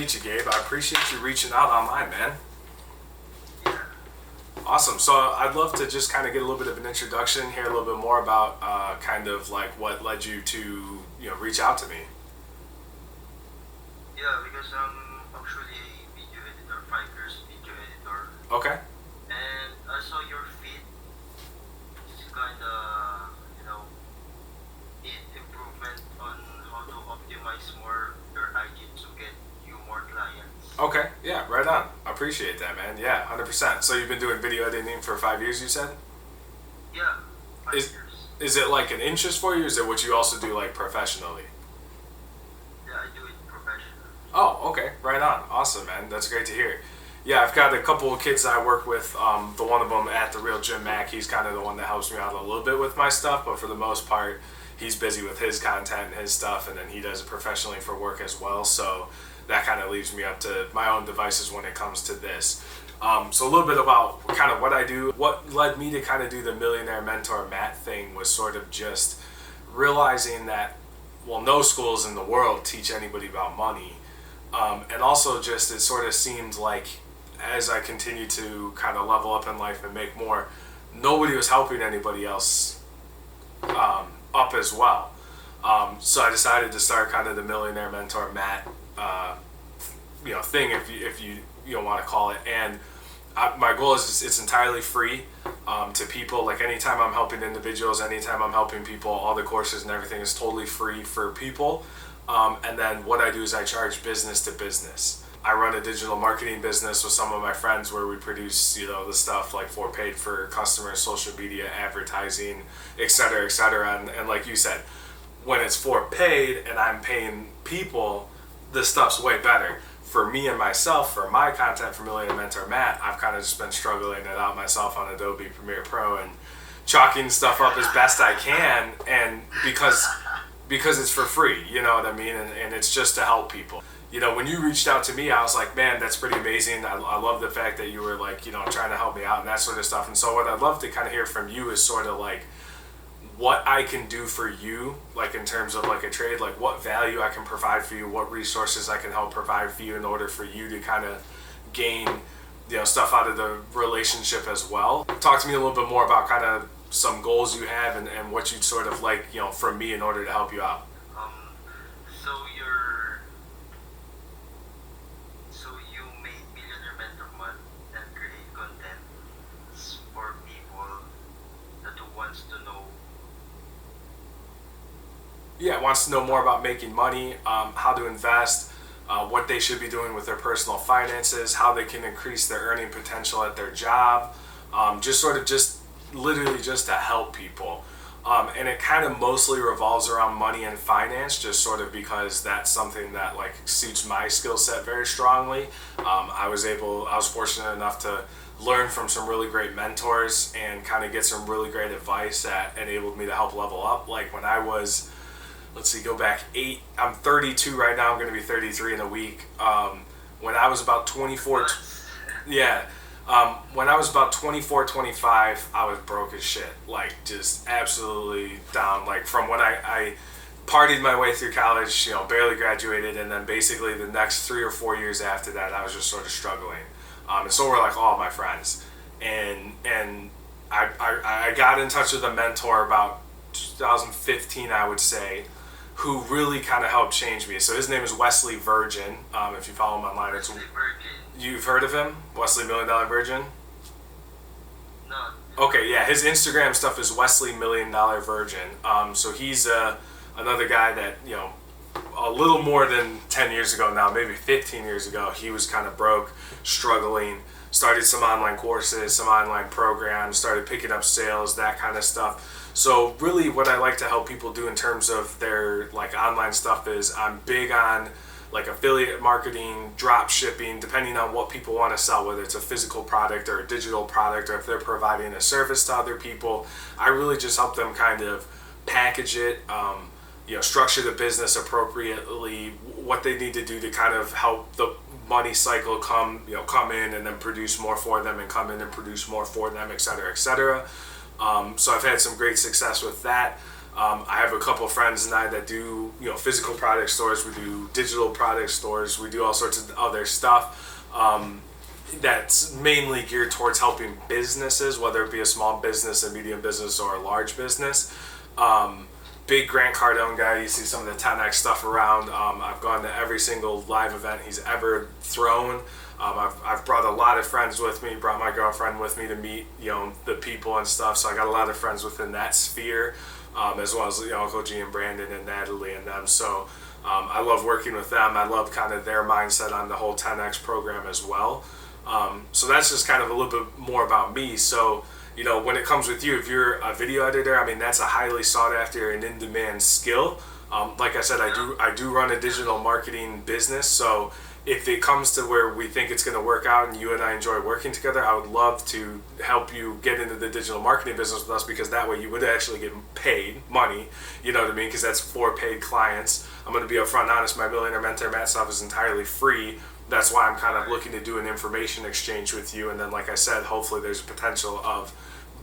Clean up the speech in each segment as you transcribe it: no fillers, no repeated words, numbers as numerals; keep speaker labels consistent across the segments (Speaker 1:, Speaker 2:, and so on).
Speaker 1: meet you, Gabe. I appreciate you reaching out online, man.
Speaker 2: Yeah.
Speaker 1: Awesome. So I'd love to just kind of get a little bit of an introduction, hear a little bit more about kind of like what led you to, reach out to me.
Speaker 2: Yeah, because I'm actually a video editor, 5 years video editor.
Speaker 1: Okay.
Speaker 2: And I saw your feed. It's kinda, need improvement on how to optimize more your IG to get you more clients.
Speaker 1: Okay. Yeah, right on. I appreciate that, man. Yeah, 100%. So you've been doing video editing for 5 years, you said?
Speaker 2: Yeah, 5
Speaker 1: Is-
Speaker 2: years.
Speaker 1: Is it like an interest for you, or is it what you also do like professionally?
Speaker 2: Yeah, I do it professionally.
Speaker 1: Oh, okay. Right on. Awesome, man. That's great to hear. Yeah, I've got a couple of kids that I work with. The one of them at the Real Jim Mac, he's kind of the one that helps me out a little bit with my stuff, but for the most part, he's busy with his content and his stuff, and then he does it professionally for work as well. So that kind of leaves me up to my own devices when it comes to this. So a little bit about kind of what I do. What led me to kind of do the Millionaire Mentor Matt thing was sort of just realizing that, well, no schools in the world teach anybody about money. And also just it sort of seemed like as I continued to kind of level up in life and make more, nobody was helping anybody else up as well. So I decided to start kind of the Millionaire Mentor Matt thing, if you want to call it. And my goal is it's entirely free to people. Like anytime I'm helping individuals, anytime I'm helping people, all the courses and everything is totally free for people. And then what I do is I charge business to business. I run a digital marketing business with some of my friends where we produce, the stuff like for paid for customers, social media, advertising, et cetera, et cetera. And like you said, when it's for paid and I'm paying people, this stuff's way better. For me and myself, for my content for Millionaire Mentor Matt, I've kind of just been struggling it out myself on Adobe Premiere Pro and chalking stuff up as best I can, and because it's for free, you know what I mean? And it's just to help people. When you reached out to me, I was like, man, that's pretty amazing. I love the fact that you were like, trying to help me out and that sort of stuff. And so what I'd love to kind of hear from you is sort of like what I can do for you, like in terms of like a trade, like what value I can provide for you, what resources I can help provide for you in order for you to kind of gain, stuff out of the relationship as well. Talk to me a little bit more about kind of some goals you have and what you'd sort of like, from me in order to help you out.
Speaker 2: So you made Millionaire Mentor Matt and create content for people that wants to know.
Speaker 1: Yeah, wants to know more about making money, how to invest, what they should be doing with their personal finances, how they can increase their earning potential at their job, just literally just to help people. And it kind of mostly revolves around money and finance, just sort of because that's something that like suits my skill set very strongly. I was fortunate enough to learn from some really great mentors and kind of get some really great advice that enabled me to help level up. Like when I was, go back 8, I'm 32 right now, I'm going to be 33 in a week. When I was about 24, when I was about 24, 25, I was broke as shit, like just absolutely down. Like from when I partied my way through college, barely graduated, and then basically the next 3 or 4 years after that, I was just sort of struggling. And so were like all my friends. And I got in touch with a mentor about 2015, I would say, who really kind of helped change me. So his name is Wesley Virgin. If you follow him online, you've heard of him? Wesley $1 Million Virgin?
Speaker 2: No.
Speaker 1: Okay, yeah, his Instagram stuff is Wesley $1 Million Virgin. So he's another guy that, a little more than 10 years ago now, maybe 15 years ago, he was kind of broke, struggling, started some online courses, some online programs, started picking up sales, that kind of stuff. So really what I like to help people do in terms of their like online stuff is I'm big on like affiliate marketing, drop shipping, depending on what people want to sell, whether it's a physical product or a digital product, or if they're providing a service to other people. I really just help them kind of package it, structure the business appropriately, what they need to do to kind of help the money cycle come in and then produce more for them, and come in and produce more for them, et cetera, et cetera. So I've had some great success with that. I have a couple of friends and I that do, physical product stores. We do digital product stores. We do all sorts of other stuff. That's mainly geared towards helping businesses, whether it be a small business, a medium business, or a large business. Big Grant Cardone guy. You see some of the 10X stuff around. I've gone to every single live event he's ever thrown. I've brought a lot of friends with me, brought my girlfriend with me to meet, the people and stuff. So I got a lot of friends within that sphere, as well as, Uncle G and Brandon and Natalie and them. So I love working with them. I love kind of their mindset on the whole 10X program as well. So that's just kind of a little bit more about me. So, when it comes with you, if you're a video editor, that's a highly sought after and in demand skill. Like I said, I do run a digital marketing business. So if it comes to where we think it's going to work out and you and I enjoy working together, I would love to help you get into the digital marketing business with us, because that way you would actually get paid money, you know what I mean? Because that's for paid clients. I'm going to be upfront and honest, my Millionaire Mentor Matt stuff is entirely free. That's why I'm kind of looking to do an information exchange with you. And then, like I said, hopefully there's a potential of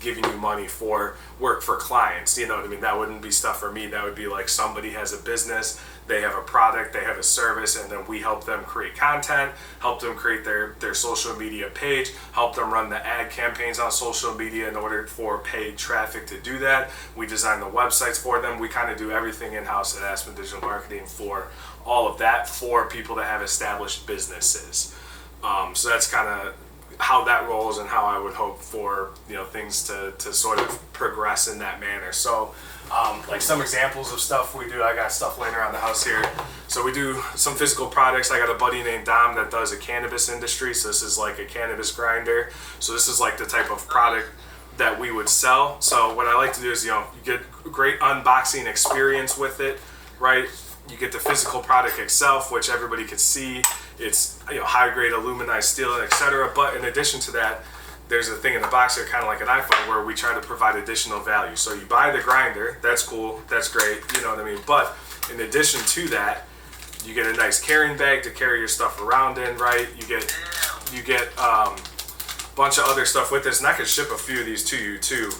Speaker 1: giving you money for work for clients. You know what I mean? That wouldn't be stuff for me. That would be like somebody has a business, they have a product, they have a service, and then we help them create content, help them create their social media page, help them run the ad campaigns on social media in order for paid traffic to do that. We design the websites for them. We kind of do everything in-house at Aspen Digital Marketing for all of that for people that have established businesses. So that's kind of how that rolls and how I would hope for things to sort of progress in that manner. So like some examples of stuff we do, I got stuff laying around the house here. So we do some physical products. I got a buddy named Dom that does a cannabis industry. So this is like a cannabis grinder. So this is like the type of product that we would sell. So what I like to do is you get great unboxing experience with it, right? You get the physical product itself, which everybody could see. It's high grade aluminized steel, etc. But in addition to that, there's a thing in the box here, kind of like an iPhone, where we try to provide additional value. So you buy the grinder, that's cool, that's great, you know what I mean? But in addition to that, you get a nice carrying bag to carry your stuff around in, right? You get a bunch of other stuff with this, and I could ship a few of these to you too.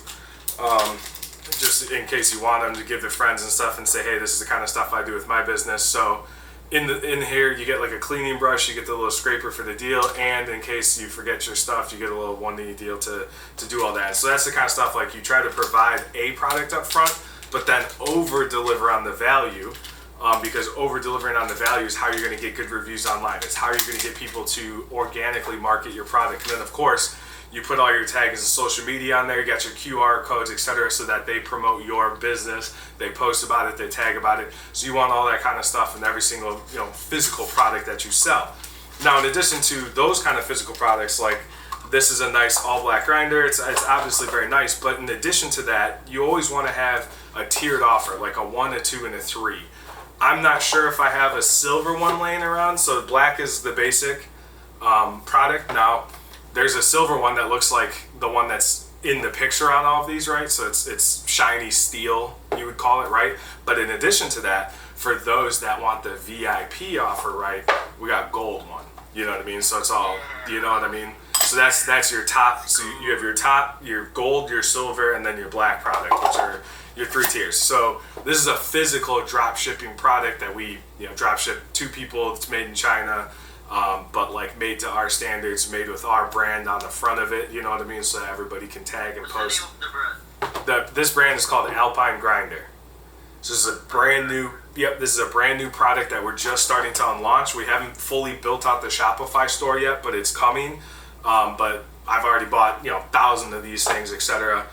Speaker 1: Just in case you want them to give to friends and stuff and say, hey, this is the kind of stuff I do with my business. So in here you get like a cleaning brush, you get the little scraper for the deal, and in case you forget your stuff, you get a little 1D deal to do all that. So that's the kind of stuff, like, you try to provide a product up front, but then over deliver on the value, because over delivering on the value is how you're going to get good reviews online. It's how you're going to get people to organically market your product. And then of course you put all your tags and social media on there, you got your QR codes, etc., so that they promote your business, they post about it, they tag about it. So you want all that kind of stuff in every single physical product that you sell. Now, in addition to those kind of physical products, like this is a nice all black grinder, it's obviously very nice, but in addition to that, you always want to have a tiered offer, like a 1, a 2, and a 3. I'm not sure if I have a silver one laying around, so black is the basic product. Now, there's a silver one that looks like the one that's in the picture on all of these, right? So it's shiny steel, you would call it, right? But in addition to that, for those that want the VIP offer, right, we got gold one. You know what I mean? So it's all, you know what I mean? So that's your top. So you have your top, your gold, your silver, and then your black product, which are your 3 tiers. So this is a physical drop shipping product that we drop ship to people. It's made in China. But like made to our standards, made with our brand on the front of it, you know what I mean, so that everybody can tag and post.
Speaker 2: What's the name of the brand?
Speaker 1: This brand is called Alpine Grinder. So this is a brand new product that we're just starting to unlaunch. We haven't fully built out the Shopify store yet, but it's coming. But I've already bought 1,000 of these things, etc.,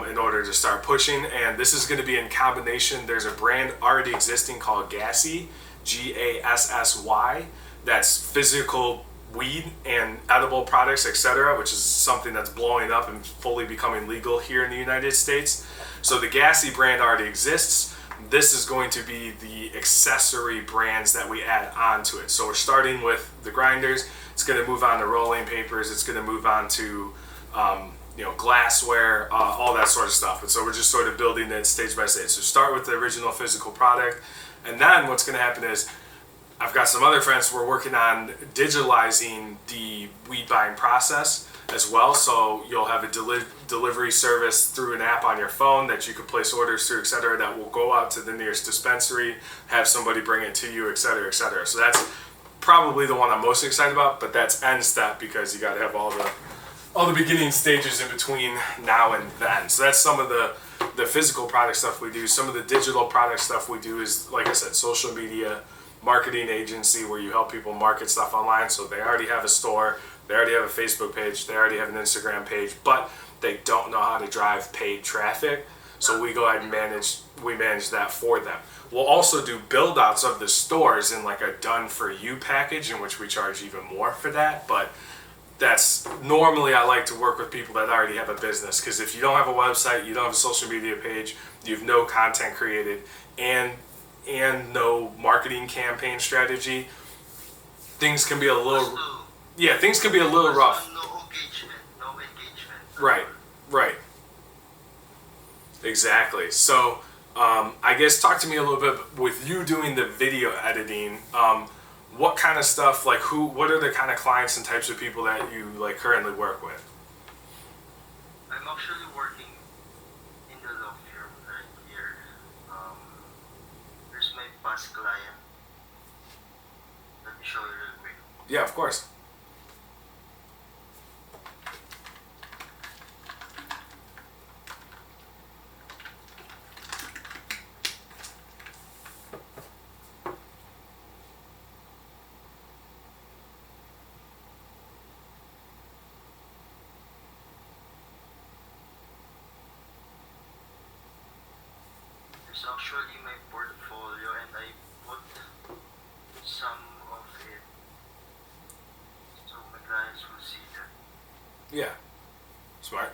Speaker 1: in order to start pushing. And this is going to be in combination. There's a brand already existing called Gassy, Gassy. That's physical weed and edible products, etc., which is something that's blowing up and fully becoming legal here in the United States. So the Gassy brand already exists. This is going to be the accessory brands that we add onto it. So we're starting with the grinders. It's going to move on to rolling papers. It's going to move on to glassware, all that sort of stuff. And so we're just sort of building it stage by stage. So start with the original physical product, and then what's going to happen is I've got some other friends who are working on digitalizing the weed buying process. as well. So you'll have a delivery service through an app on your phone that you can place orders through, etc., that will go out to the nearest dispensary, have somebody bring it to you, etc., etc. So that's probably the one I'm most excited about, but that's end step because you got to have all the beginning stages in between now and then. So that's some of the physical product stuff we do. Some of the digital product stuff we do is, like I said, social media marketing agency, where you help people market stuff online. So they already have a store, they already have a Facebook page, they already have an Instagram page, but they don't know how to drive paid traffic. So we go ahead and manage that for them. We'll also do build outs of the stores in like a done for you package, in which we charge even more for that. But that's normally, I like to work with people that already have a business, because if you don't have a website, you don't have a social media page, you have no content created, and no marketing campaign strategy, things can be a little rough.
Speaker 2: No engagement.
Speaker 1: Right. Exactly. So I guess talk to me a little bit, with you doing the video editing, what kind of stuff, like what are the kind of clients and types of people that you like currently work with?
Speaker 2: I'm actually working in the law firm right here. Here's my past client. Let me show you real quick.
Speaker 1: Yeah, of course.
Speaker 2: It's actually my portfolio, and I put some of it so my clients will see that.
Speaker 1: Yeah. Smart.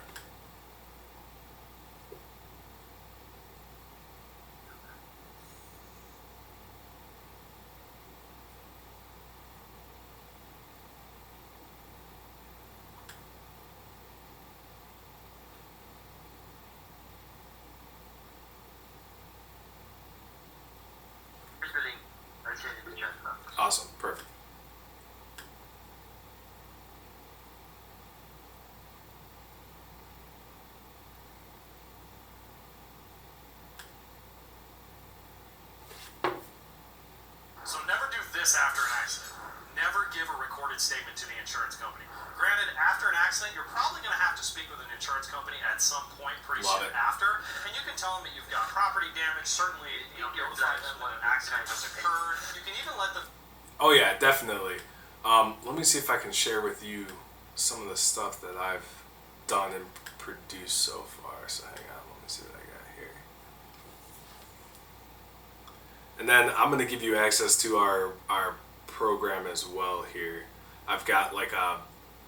Speaker 2: Here's the link. I'll send it to chat box.
Speaker 1: Awesome. Perfect.
Speaker 3: So never do this after an accident. Never give a recorded statement to the insurance company. Granted, after an accident, you're probably going to have to speak with an insurance company at some point pretty
Speaker 1: Love
Speaker 3: soon
Speaker 1: it.
Speaker 3: after, and you can tell them that you've got property damage. Certainly, notify them that an accident has occurred. You can even let them.
Speaker 1: Oh yeah, definitely. Let me see if I can share with you some of the stuff that I've done and produced so far. So hang on, let me see what I got here. And then I'm gonna give you access to our program as well here. I've got like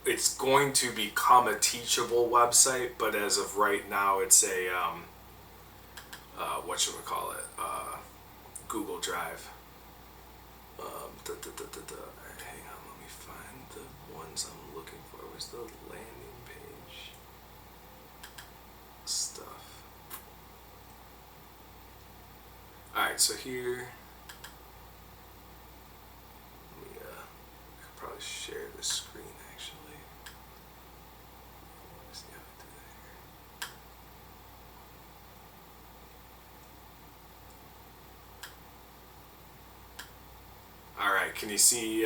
Speaker 1: it's going to become a teachable website, but as of right now, it's a whatchamacallit, Google Drive. Hang on, let me find the ones I'm looking for. Where's the landing page stuff? Alright, so here, let me, I could probably share the screen actually. Let's see how I do that here. Alright, can you see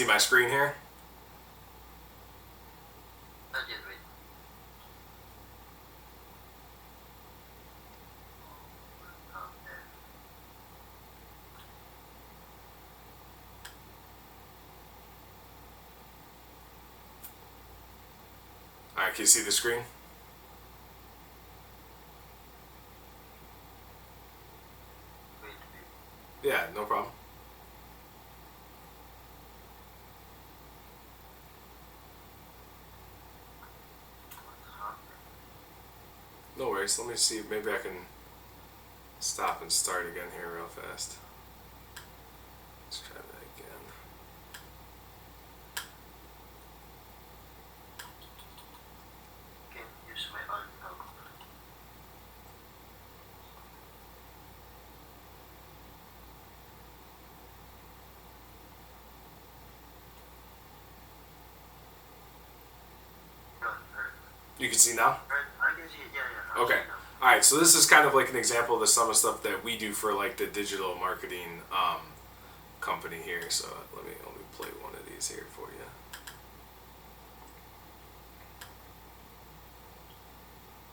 Speaker 1: my screen here?
Speaker 2: Not yet, wait. There.
Speaker 1: Alright, can you see the screen?
Speaker 2: Wait.
Speaker 1: Yeah, no problem.
Speaker 2: What happened?
Speaker 1: No worries. Let me see. Maybe I can stop and start again here real fast. Let's try that again.
Speaker 2: Can use my alt tab.
Speaker 1: You can see now?
Speaker 2: I can see it. Yeah.
Speaker 1: Okay. All right. So this is kind of like an example of some of the stuff that we do for like the digital marketing company here. So let me play one of these here for you.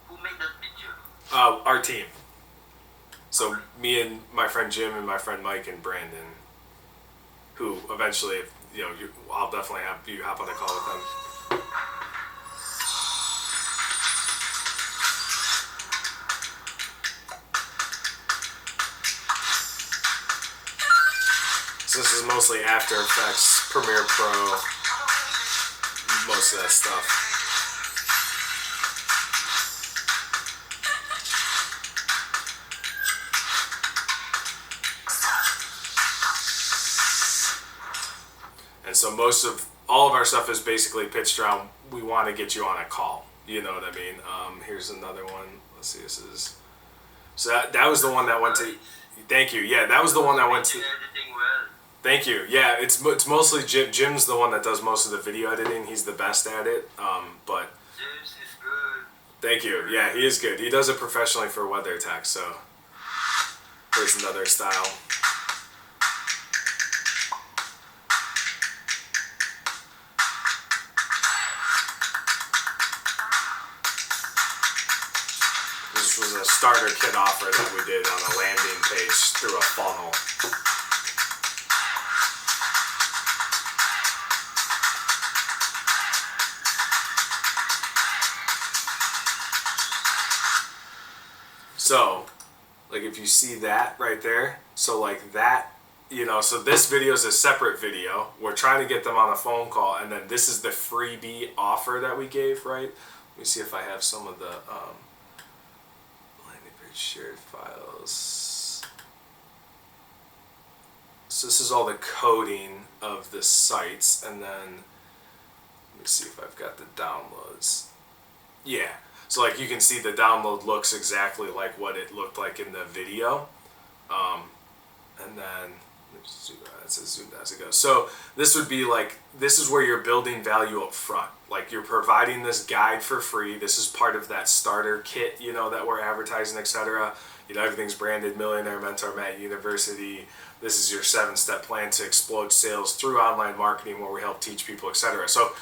Speaker 2: Who made that video?
Speaker 1: Our team. So me and my friend Jim and my friend Mike and Brandon, who eventually, I'll definitely have you hop on a call with them. So this is mostly After Effects, Premiere Pro, most of that stuff. And so all of our stuff is basically pitched around, we want to get you on a call. You know what I mean? Here's another one. Let's see, so that was the one that went to, thank you. Yeah, that was the one that went to.
Speaker 2: Editing well.
Speaker 1: Thank you. Yeah, it's mostly Jim. Jim's the one that does most of the video editing. He's the best at it. But
Speaker 2: James is good.
Speaker 1: thank you. Yeah, he is good. He does it professionally for WeatherTech. So here's another style. This was a starter kit offer that we did on a landing page through a funnel. So, like if you see that right there, so like that, so this video is a separate video. We're trying to get them on a phone call, and then this is the freebie offer that we gave, right? Let me see if I have some of the landing page shared files. So this is all the coding of the sites, and then let me see if I've got the downloads. Yeah. So like you can see the download looks exactly like what it looked like in the video. And then let's do that. It says zoomed as it goes. So this would be like, this is where you're building value up front. Like you're providing this guide for free. This is part of that starter kit, that we're advertising, etc. Everything's branded Millionaire Mentor Matt University. This is your 7-step plan to explode sales through online marketing, where we help teach people, etc. So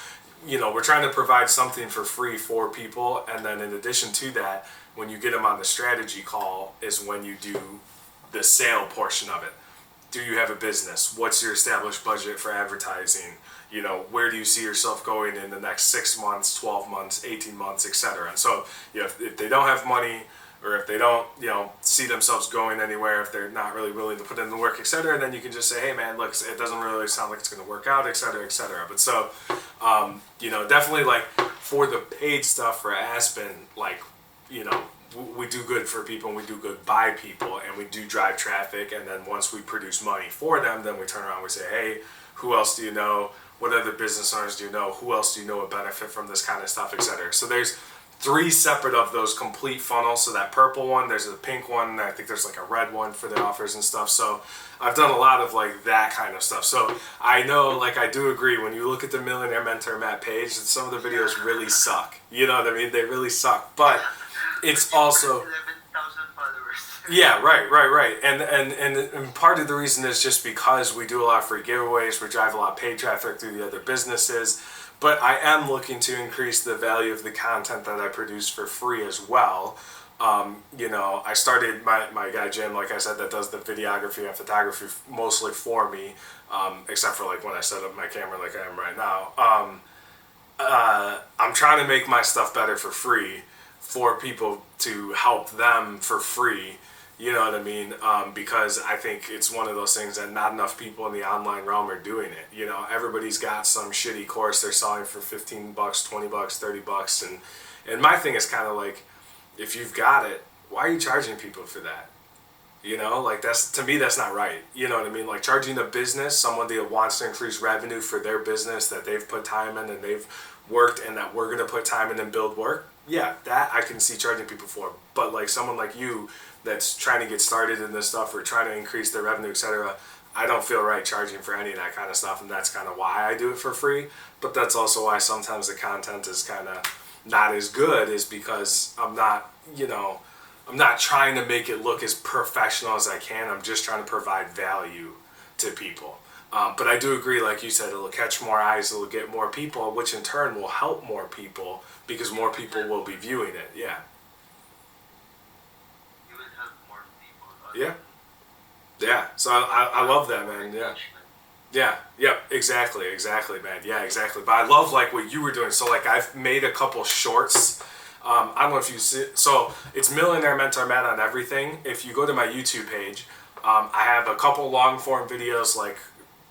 Speaker 1: we're trying to provide something for free for people, and then in addition to that, when you get them on the strategy call is when you do the sale portion of it. Do you have a business? What's your established budget for advertising? Where do you see yourself going in the next 6 months, 12 months, 18 months, etc. And so if they don't have money, or if they don't, see themselves going anywhere, if they're not really willing to put in the work, etc., then you can just say, hey man, look, it doesn't really sound like it's going to work out, etc., etc. But so, definitely like for the paid stuff for Aspen, like, we do good for people and we do good by people and we do drive traffic. And then once we produce money for them, then we turn around and we say, hey, who else do you know? What other business owners do you know? Who else do you know would benefit from this kind of stuff, etc. So there's 3 separate of those complete funnels. So that purple one, there's a pink one, I think there's like a red one for the offers and stuff. So I've done a lot of like that kind of stuff. So I know, like, I do agree, when you look at the Millionaire Mentor Matt page, some of the videos really suck. You know what I mean? They really suck. But it's also
Speaker 2: 11,000 followers.
Speaker 1: Yeah, right. And part of the reason is just because we do a lot of free giveaways, we drive a lot of paid traffic through the other businesses. But I am looking to increase the value of the content that I produce for free as well. I started my guy Jim, like I said, that does the videography and photography mostly for me, except for like when I set up my camera like I am right now. I'm trying to make my stuff better for free for people to help them for free. You know what I mean? Because I think it's one of those things that not enough people in the online realm are doing it. Everybody's got some shitty course they're selling for $15, $20, $30, and my thing is kind of like, if you've got it, why are you charging people for that? Like to me, that's not right. You know what I mean? Like charging a business, someone that wants to increase revenue for their business that they've put time in and they've worked and that we're going to put time in and build work. Yeah, that I can see charging people for. But like someone like you that's trying to get started in this stuff or trying to increase their revenue, etc., I don't feel right charging for any of that kind of stuff, and that's kind of why I do it for free. But that's also why sometimes the content is kind of, not as good is because I'm not, I'm not trying to make it look as professional as I can. I'm just trying to provide value to people. But I do agree, like you said, it'll catch more eyes, it'll get more people, which in turn will help more people because more people will be viewing it. Yeah.
Speaker 2: You will help more people.
Speaker 1: Yeah. Yeah. So I love that, man. Yeah. Yeah, yep, exactly, man. Yeah, exactly. But I love like what you were doing. So like I've made a couple shorts. I don't know if you see. So it's Millionaire Mentor Matt on everything. If you go to my YouTube page, I have a couple long form videos like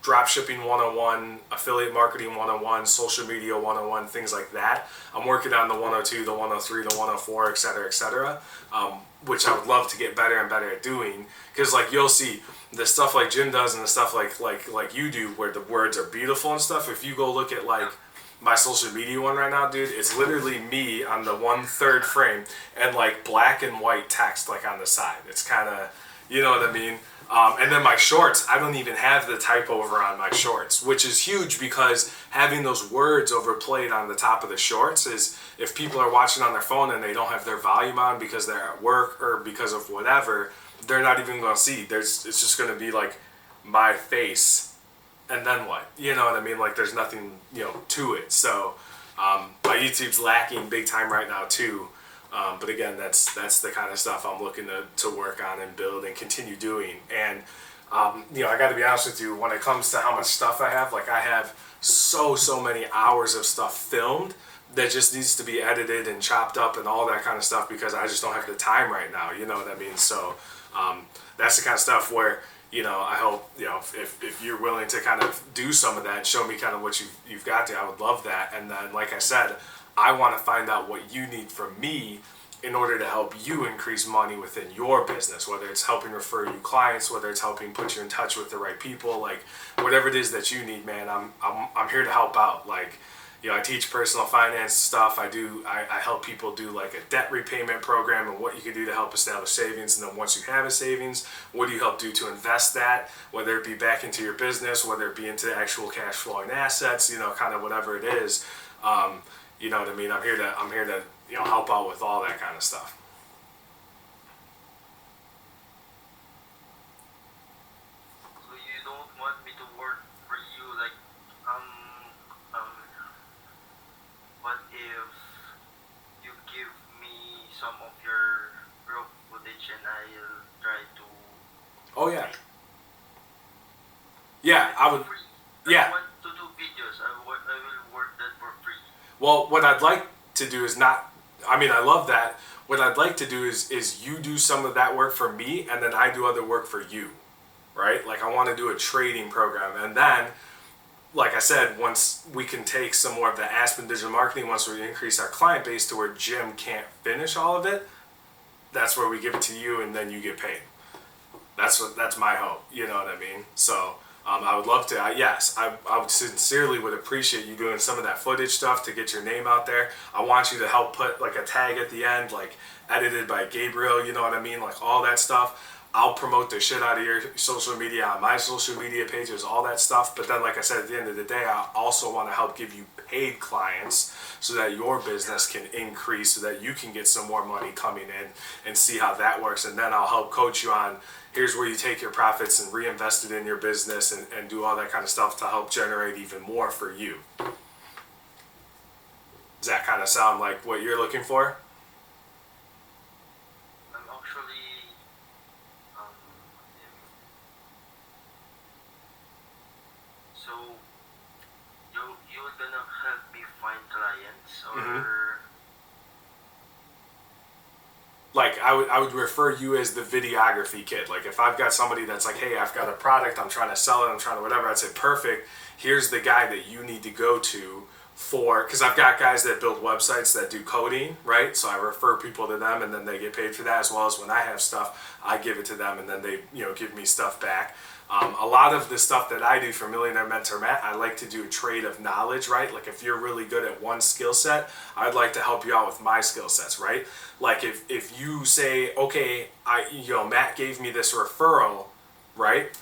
Speaker 1: dropshipping 101, affiliate marketing 101, social media 101, things like that. I'm working on the 102, the 103, the 104, et cetera, which I would love to get better and better at doing. Because like you'll see the stuff like Jim does and the stuff like you do where the words are beautiful and stuff. If you go look at like my social media one right now, dude, it's literally me on the 1/3 frame and like black and white text like on the side. It's kind of, you know what I mean? And then my shorts, I don't even have the type over on my shorts, which is huge because having those words overplayed on the top of the shorts is if people are watching on their phone and they don't have their volume on because they're at work or because of whatever, they're not even going to see. It's just going to be like my face and then what? You know what I mean? Like there's nothing, to it. So my YouTube's lacking big time right now too. But again, that's the kind of stuff I'm looking to work on and build and continue doing. And, I got to be honest with you, when it comes to how much stuff I have, like I have so many hours of stuff filmed that just needs to be edited and chopped up and all that kind of stuff because I just don't have the time right now. You know what I mean? So that's the kind of stuff where, I hope, if you're willing to kind of do some of that and show me kind of what you've got to, I would love that. And then, like I said, I want to find out what you need from me in order to help you increase money within your business, whether it's helping refer you clients, whether it's helping put you in touch with the right people, like whatever it is that you need, man, I'm here to help out. Like, I teach personal finance stuff. I help people do like a debt repayment program and what you can do to help establish savings. And then once you have a savings, what do you help do to invest that, whether it be back into your business, whether it be into actual cash flowing assets, kind of whatever it is. You know what I mean? I'm here to help out with all that kind of stuff.
Speaker 2: So you don't want me to work for you, like, what if you give me some of your raw footage and I'll try to.
Speaker 1: Oh yeah. Yeah, I would.
Speaker 2: Free.
Speaker 1: Yeah.
Speaker 2: I want to do videos. I will work that for free.
Speaker 1: Well, what I'd like to do is I love that. What I'd like to do is you do some of that work for me and then I do other work for you, right? Like I want to do a trading program. And then, like I said, once we can take some more of the Aspen digital marketing, once we increase our client base to where Jim can't finish all of it, that's where we give it to you and then you get paid. That's my hope. You know what I mean? So I would love to. I would sincerely would appreciate you doing some of that footage stuff to get your name out there. I want you to help put like a tag at the end, like edited by Gabriel. You know what I mean? Like all that stuff. I'll promote the shit out of your social media on my social media pages, all that stuff. But then, like I said, at the end of the day, I also want to help give you paid clients so that your business can increase, so that you can get some more money coming in and see how that works. And then I'll help coach you on here's where you take your profits and reinvest it in your business and do all that kind of stuff to help generate even more for you. Does that kind of sound like what you're looking for?
Speaker 2: I'm actually so you're gonna help me find clients or.
Speaker 1: Mm-hmm. Like I would refer you as the videography kid. Like if I've got somebody that's like, hey, I've got a product, I'm trying to sell it, I'm trying to whatever, I'd say perfect. Here's the guy that you need to go to for, because I've got guys that build websites that do coding, right? So I refer people to them and then they get paid for that, as well as when I have stuff, I give it to them and then they give me stuff back. A lot of the stuff that I do for Millionaire Mentor Matt, I like to do a trade of knowledge, right? Like if you're really good at one skill set, I'd like to help you out with my skill sets, right? Like if you say, okay, Matt gave me this referral, right?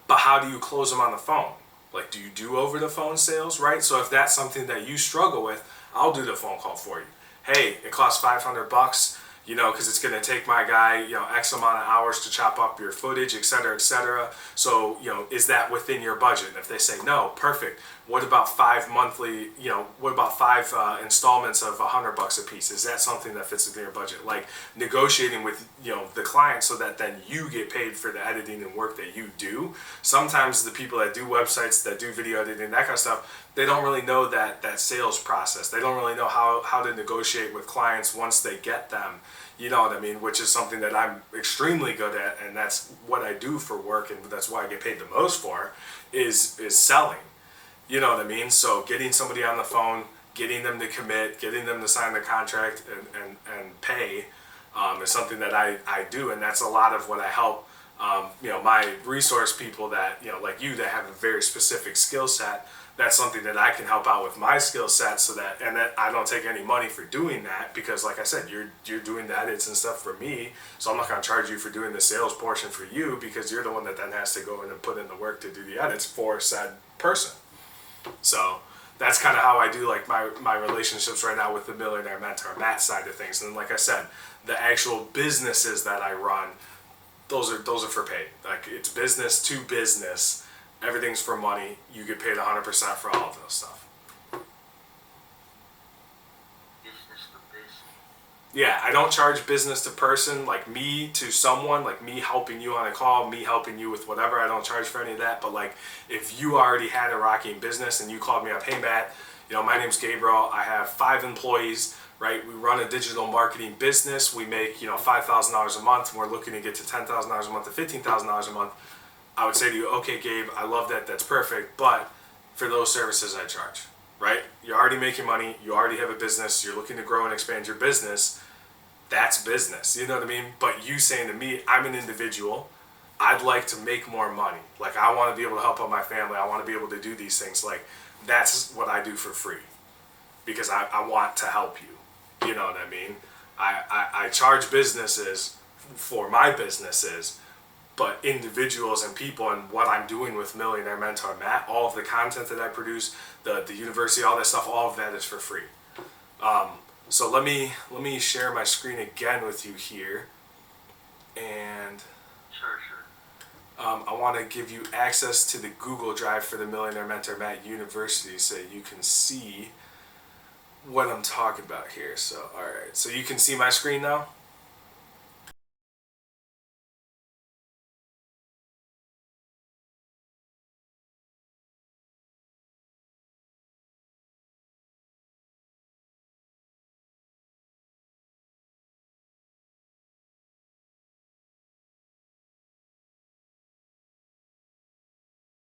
Speaker 1: But how do you close them on the phone? Like, do you do over the phone sales, right? So if that's something that you struggle with, I'll do the phone call for you. hey, it costs $500, you know, because it's going to take my guy, you know, X amount of hours to chop up your footage, et cetera, et cetera. So, you know, is that within your budget? And if they say no, perfect. What about 5 monthly, you know, what about 5 installments of $100 a piece? Is that something that fits within your budget? Like negotiating with, you know, the client so that then you get paid for the editing and work that you do. Sometimes the people that do websites, that do video editing, that kind of stuff, they don't really know that sales process. They don't really know how to negotiate with clients once they get them. You know what I mean? Which is something that I'm extremely good at, and that's what I do for work, and that's why I get paid the most for, is selling. You know what I mean? So getting somebody on the phone, getting them to commit, getting them to sign the contract and pay is something that I do, and that's a lot of what I help. You know, my resource people that, you know, like you, that have a very specific skill set. That's something that I can help out with my skill set, so that, and that I don't take any money for doing that, because like I said, you're doing the edits and stuff for me, so I'm not going to charge you for doing the sales portion for you, because you're the one that then has to go in and put in the work to do the edits for said person. So that's kind of how I do like my relationships right now with the Millionaire Mentor Matt side of things. And like I said, the actual businesses that I run, those are for paid. Like it's business to business. Everything's for money. You get paid 100% for all of those stuff.
Speaker 2: Business to business.
Speaker 1: Yeah, I don't charge business to person, like me to someone, like me helping you on a call, me helping you with whatever. I don't charge for any of that. But like if you already had a rocking business and you called me up, hey Matt, you know, my name's Gabriel. I have 5 employees, right? We run a digital marketing business. We make, you know, $5,000 a month. And we're looking to get to $10,000 a month to $15,000 a month. I would say to you, okay, Gabe, I love that. That's perfect. But for those services, I charge, right? You're already making money. You already have a business. You're looking to grow and expand your business. That's business. You know what I mean? But you saying to me, I'm an individual. I'd like to make more money. Like I want to be able to help out my family. I want to be able to do these things. Like that's what I do for free, because I want to help you. You know what I mean? I charge businesses for my businesses, but individuals and people and what I'm doing with Millionaire Mentor Matt, all of the content that I produce, the university, all that stuff, all of that is for free. So let me share my screen again with you here, and
Speaker 2: Sure.
Speaker 1: I want to give you access to the Google Drive for the Millionaire Mentor Matt University so you can see what I'm talking about here. So all right, so you can see my screen now.